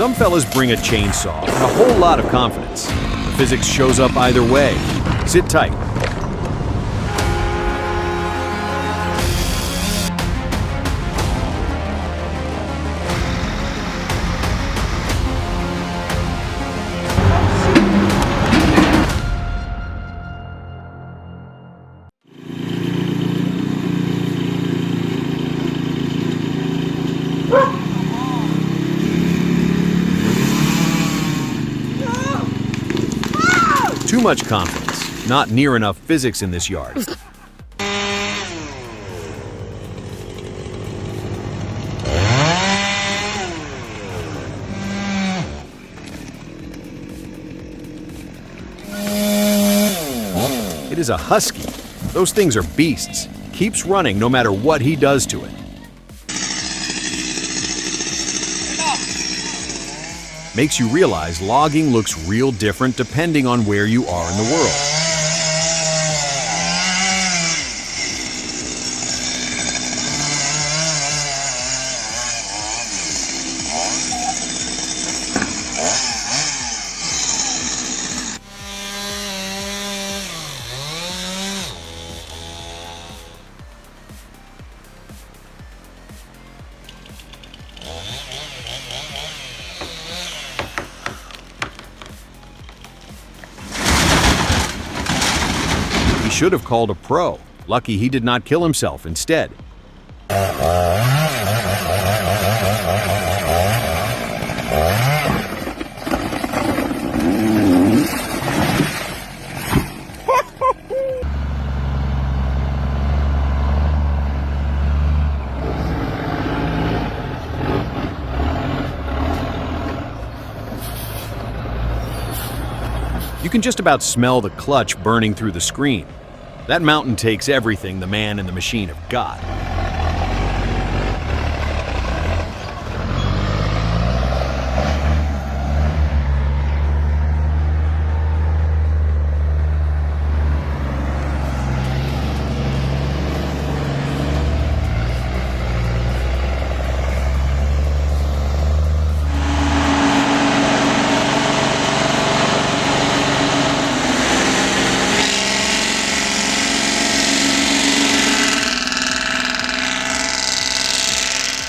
Some fellas bring a chainsaw and a whole lot of confidence. The physics shows up either way. Sit tight. Too much confidence, not near enough physics in this yard. It is a husky. Those things are beasts. Keeps running no matter what he does to it. Makes you realize logging looks real different depending on where you are in the world. Should have called a pro. Lucky he did not kill himself instead. You can just about smell the clutch burning through the screen. That mountain takes everything the man and the machine have got.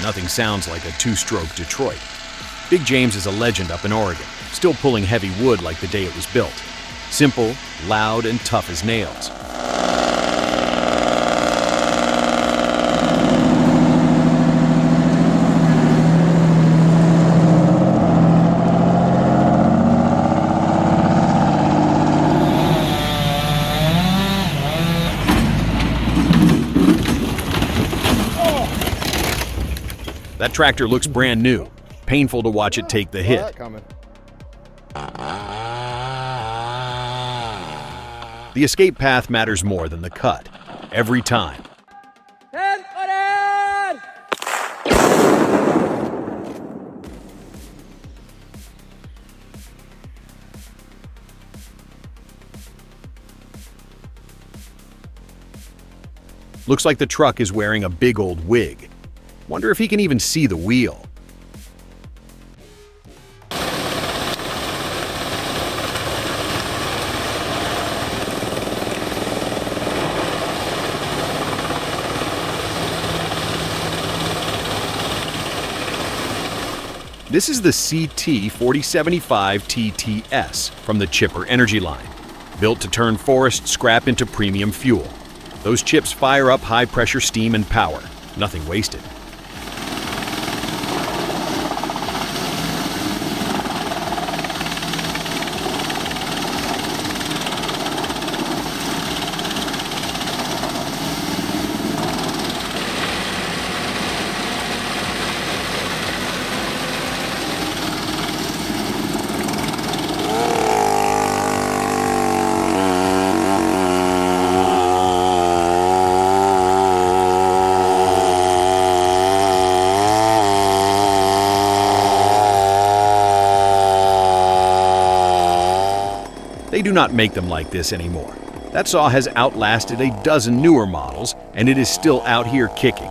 Nothing sounds like a two-stroke Detroit. Big James is a legend up in Oregon, still pulling heavy wood like the day it was built. Simple, loud, and tough as nails. That tractor looks brand new. Painful to watch it take the hit. The escape path matters more than the cut. Every time. Looks like the truck is wearing a big old wig. Wonder if he can even see the wheel. This is the CT4075 TTS from the Chipper Energy line, built to turn forest scrap into premium fuel. Those chips fire up high-pressure steam and power, nothing wasted. They do not make them like this anymore. That saw has outlasted a dozen newer models, and it is still out here kicking.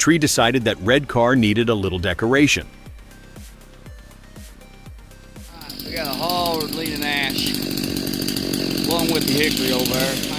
tree decided that red car needed a little decoration. We got a hard leaning ash, along with the hickory over there.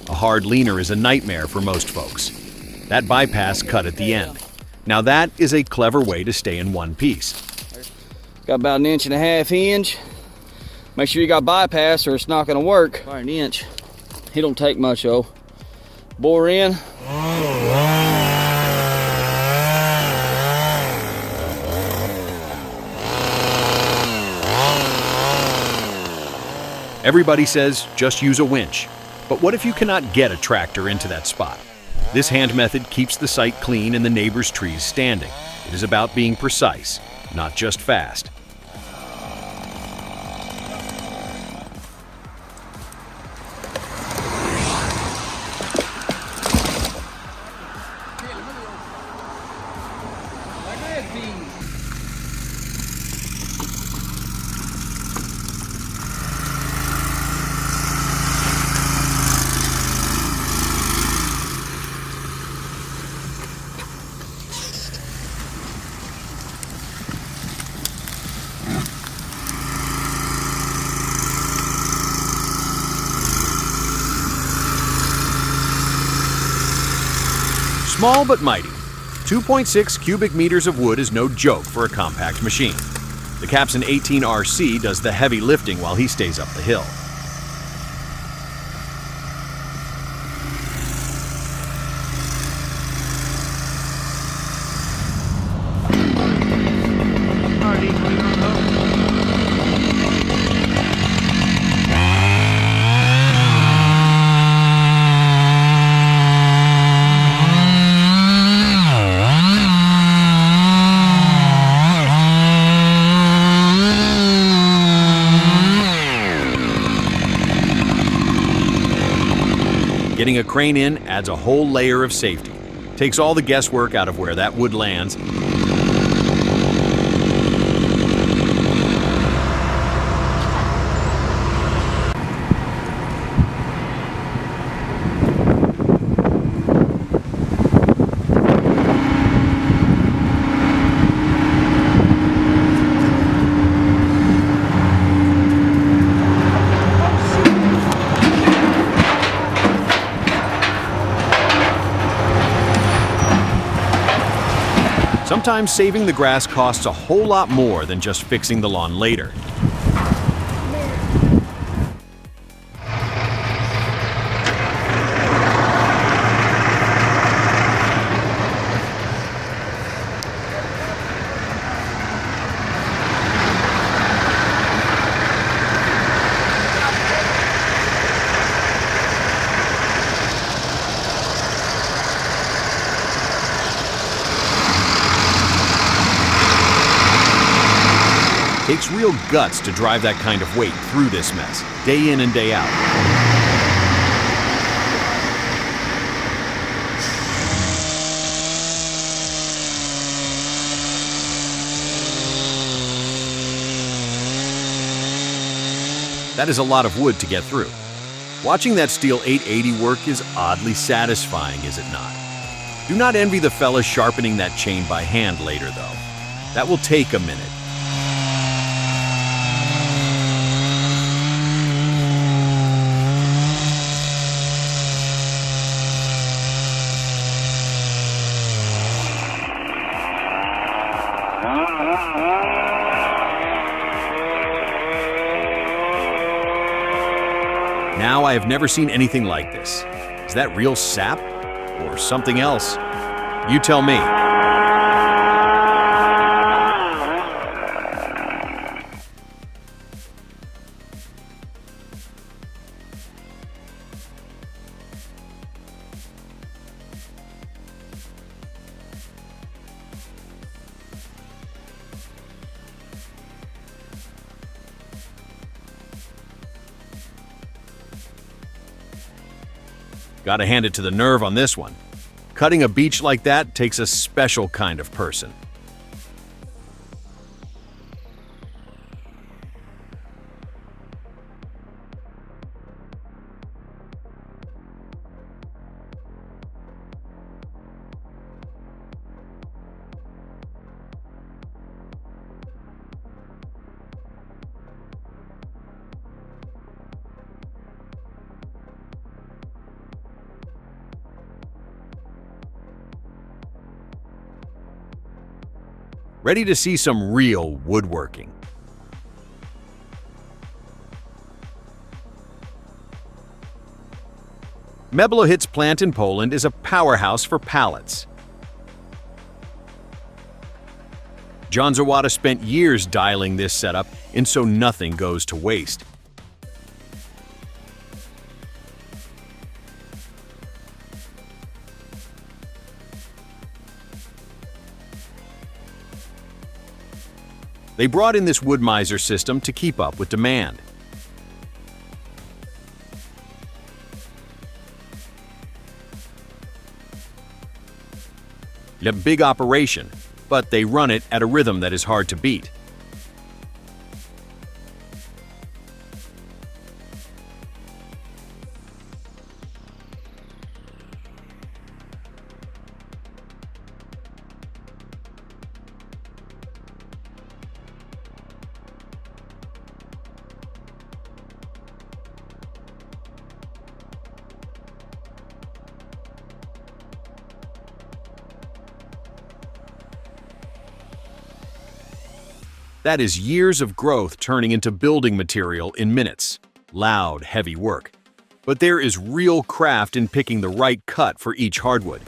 A hard leaner is a nightmare for most folks. That bypass cut at the end. Now that is a clever way to stay in one piece. Got about 1.5 inch hinge. Make sure you got bypass or it's not gonna work. About 1 inch. He don't take much though. Bore in. Everybody says just use a winch. But what if you cannot get a tractor into that spot? This hand method keeps the site clean and the neighbor's trees standing. It is about being precise, not just fast. Small but mighty. 2.6 cubic meters of wood is no joke for a compact machine. The Capson 18RC does the heavy lifting while he stays up the hill. Getting a crane in adds a whole layer of safety. Takes all the guesswork out of where that wood lands. Sometimes saving the grass costs a whole lot more than just fixing the lawn later. Takes real guts to drive that kind of weight through this mess, day in and day out. That is a lot of wood to get through. Watching that steel 880 work is oddly satisfying, is it not? Do not envy the fellas sharpening that chain by hand later, though. That will take a minute. Now I have never seen anything like this. Is that real sap? Or something else? You tell me. Gotta hand it to the nerve on this one. Cutting a beech like that takes a special kind of person. Ready to see some real woodworking. Meblohit's plant in Poland is a powerhouse for pallets. John Zawada spent years dialing this setup in so nothing goes to waste. They brought in this wood miser system to keep up with demand. A big operation, but they run it at a rhythm that is hard to beat. That is years of growth turning into building material in minutes. Loud, heavy work. But there is real craft in picking the right cut for each hardwood.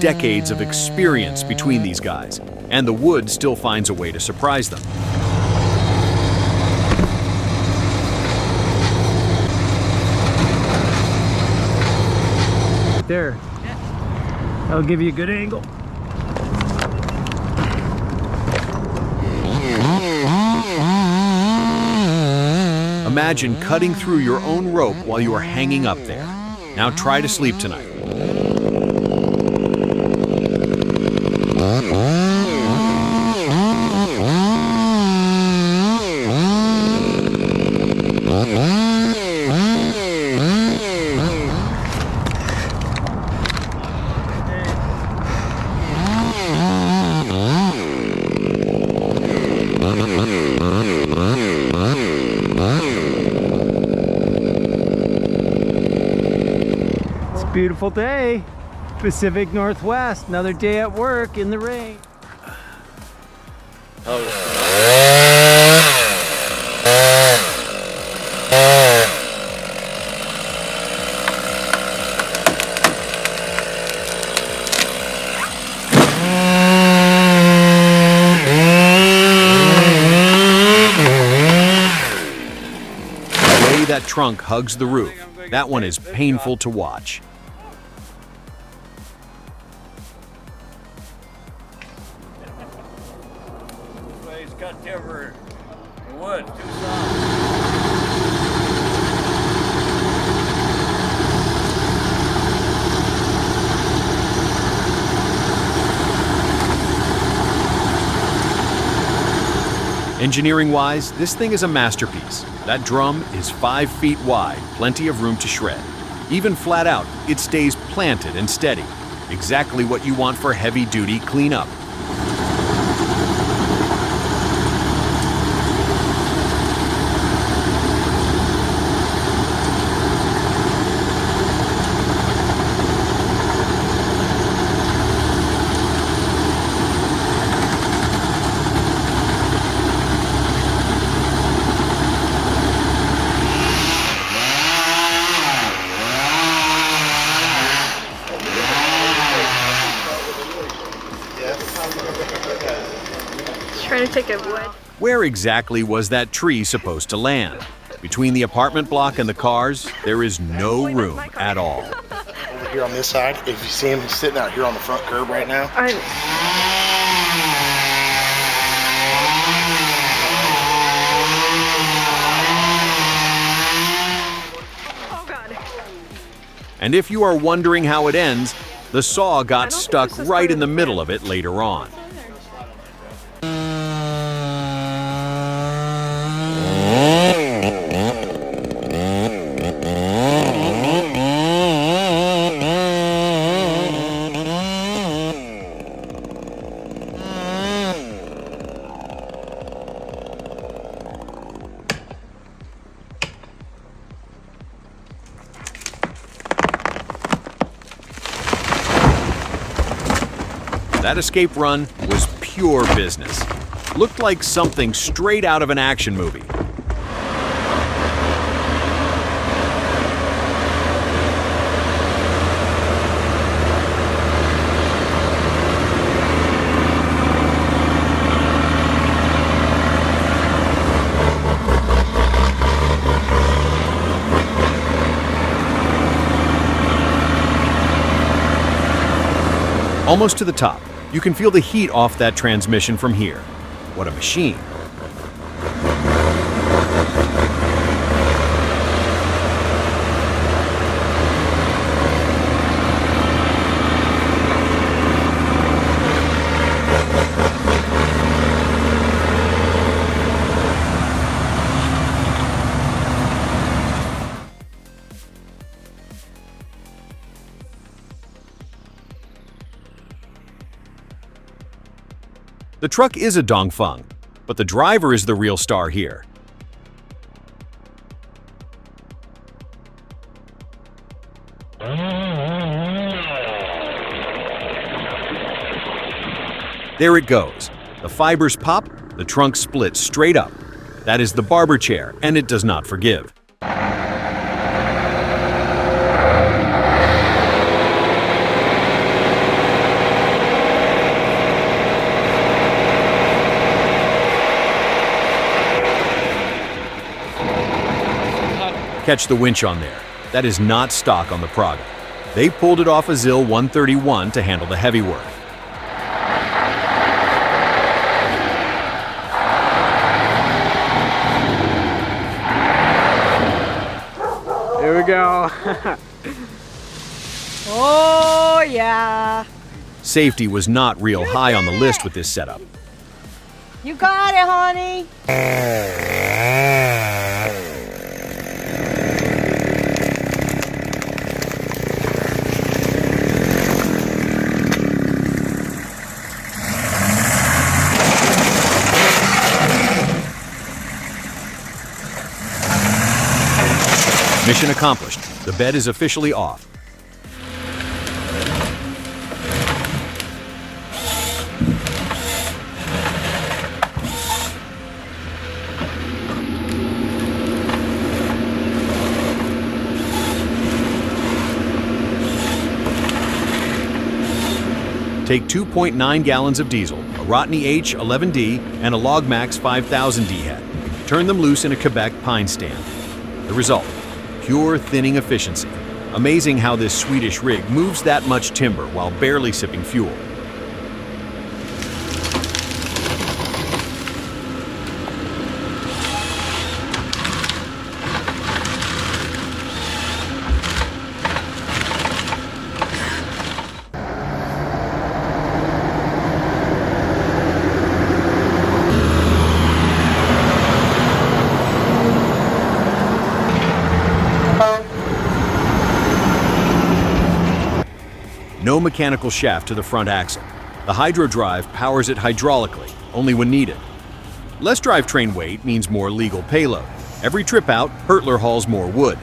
Decades of experience between these guys, and the wood still finds a way to surprise them. There. That'll give you a good angle. Imagine cutting through your own rope while you are hanging up there. Now try to sleep tonight. It's a beautiful day. Pacific Northwest, another day at work in the rain. The way that trunk hugs the roof, that one is painful to watch. Cut timber, the wood, too soft. Engineering-wise, this thing is a masterpiece. That drum is 5 feet wide, plenty of room to shred. Even flat out, it stays planted and steady. Exactly what you want for heavy-duty cleanup. Take a wood. Where exactly was that tree supposed to land? Between the apartment block and the cars, there is no room at all. Over here on this side, if you see him, he's sitting out here on the front curb right now. Oh God. And if you are wondering how it ends, the saw got stuck right in the middle of it later on. That escape run was pure business. Looked like something straight out of an action movie. Almost to the top. You can feel the heat off that transmission from here. What a machine. The truck is a Dongfeng, but the driver is the real star here. There it goes. The fibers pop, the trunk splits straight up. That is the barber chair, and it does not forgive. Catch the winch on there. That is not stock on the Praga. They pulled it off a ZIL 131 to handle the heavy work. Here we go. Oh yeah. Safety was not real high on the list with this setup. You got it, honey. Mission accomplished. The bed is officially off. Take 2.9 gallons of diesel, a Rotney H11D, and a Logmax 5000D head. Turn them loose in a Quebec pine stand. The result: pure thinning efficiency. Amazing how this Swedish rig moves that much timber while barely sipping fuel. No mechanical shaft to the front axle. The hydro drive powers it hydraulically, only when needed. Less drivetrain weight means more legal payload. Every trip out, Hertler hauls more wood.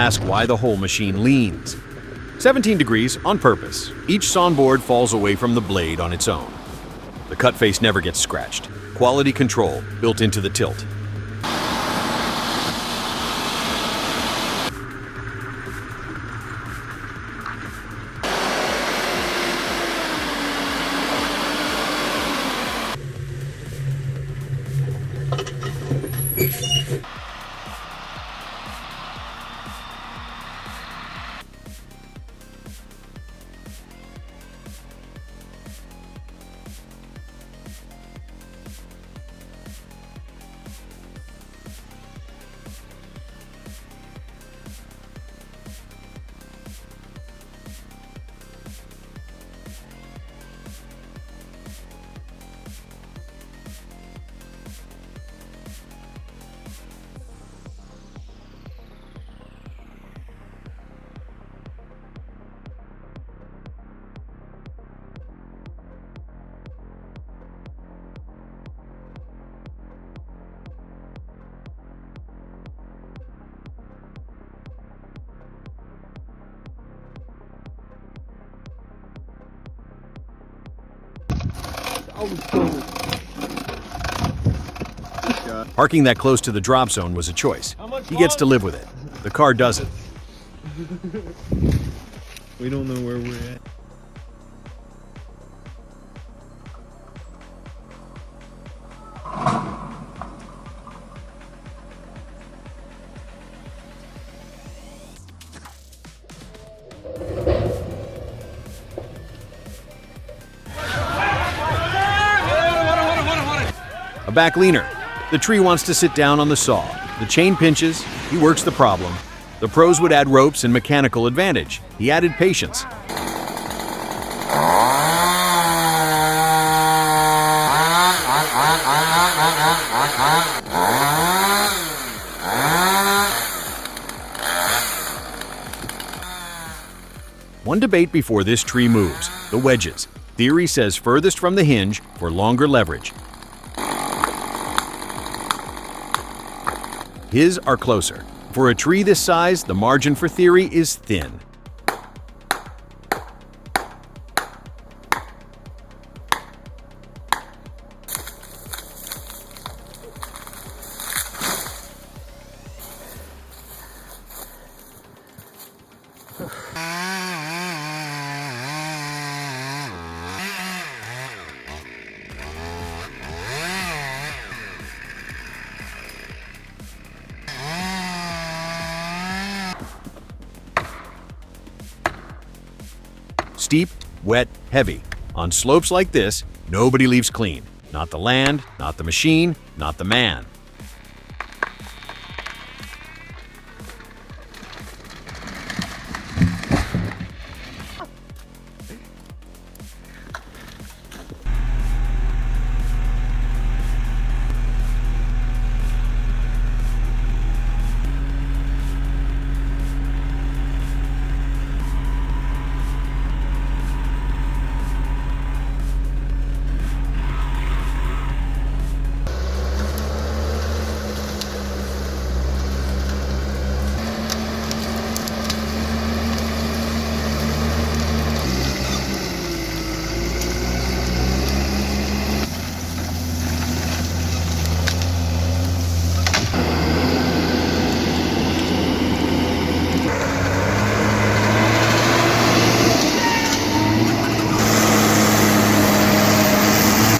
ask why the whole machine leans. 17 degrees on purpose. Each sawn board falls away from the blade on its own. The cut face never gets scratched. Quality control built into the tilt. Parking that close to the drop zone was a choice. He gets to live with it. The car doesn't. We don't know where we're at. A back leaner. The tree wants to sit down on the saw. The chain pinches. He works the problem. The pros would add ropes and mechanical advantage. He added patience. One debate before this tree moves: the wedges. Theory says furthest from the hinge for longer leverage. His are closer. For a tree this size, the margin for theory is thin. Steep, wet, heavy. On slopes like this, nobody leaves clean. Not the land, not the machine, not the man.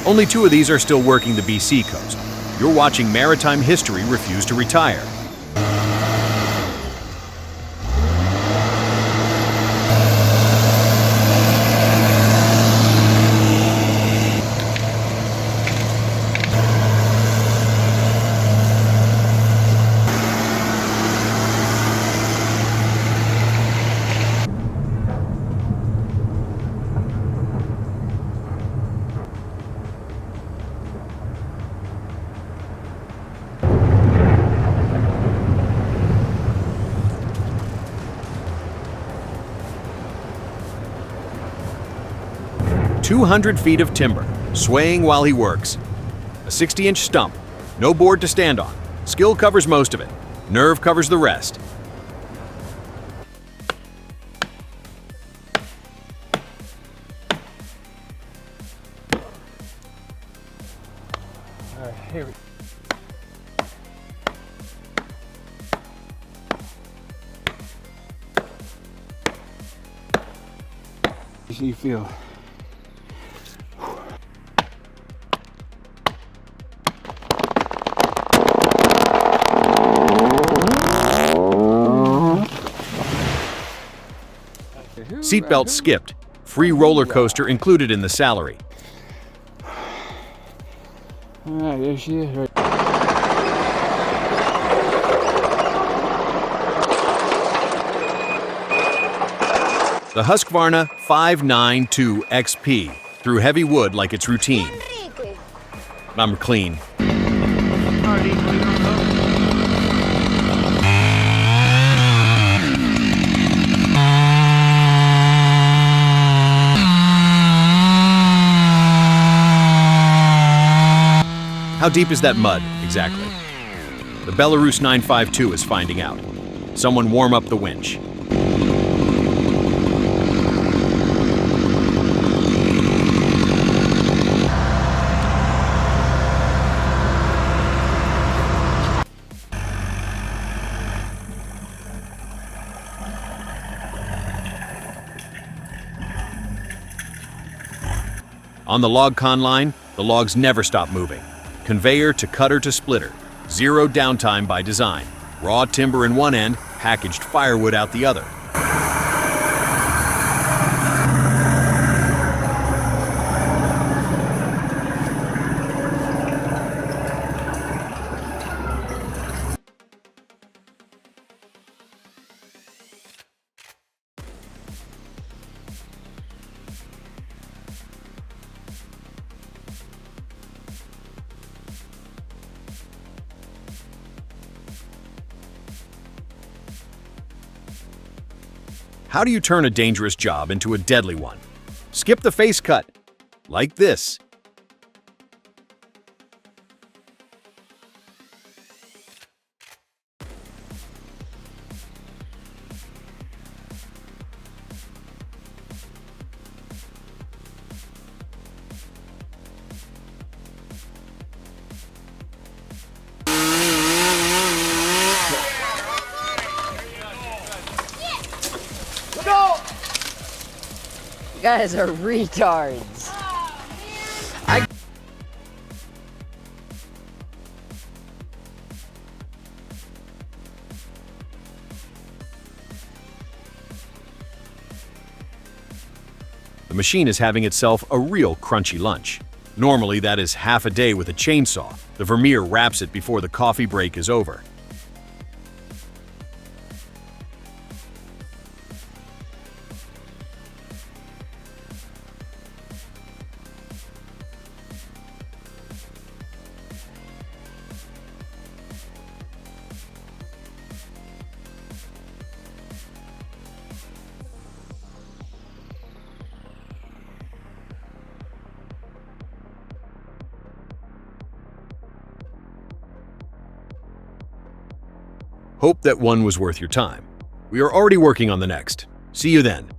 Only 2 of these are still working the BC coast. You're watching maritime history refuse to retire. "200 feet of timber, swaying while he works. A 60-inch stump, no board to stand on. Skill covers most of it. Nerve covers the rest. All right, here we go. You feel. Seatbelt skipped. Free roller coaster included in the salary. All right, there she is. Right. The Husqvarna 592 XP through heavy wood like it's routine. I'm clean. How deep is that mud, exactly? The Belarus 952 is finding out. Someone warm up the winch. On the log con line, the logs never stop moving. Conveyor to cutter to splitter. Zero downtime by design. Raw timber in one end, packaged firewood out the other. How do you turn a dangerous job into a deadly one? Skip the face cut, like this. You guys are retards. The machine is having itself a real crunchy lunch. Normally that is half a day with a chainsaw. The Vermeer wraps it before the coffee break is over. Hope that one was worth your time. We are already working on the next. See you then.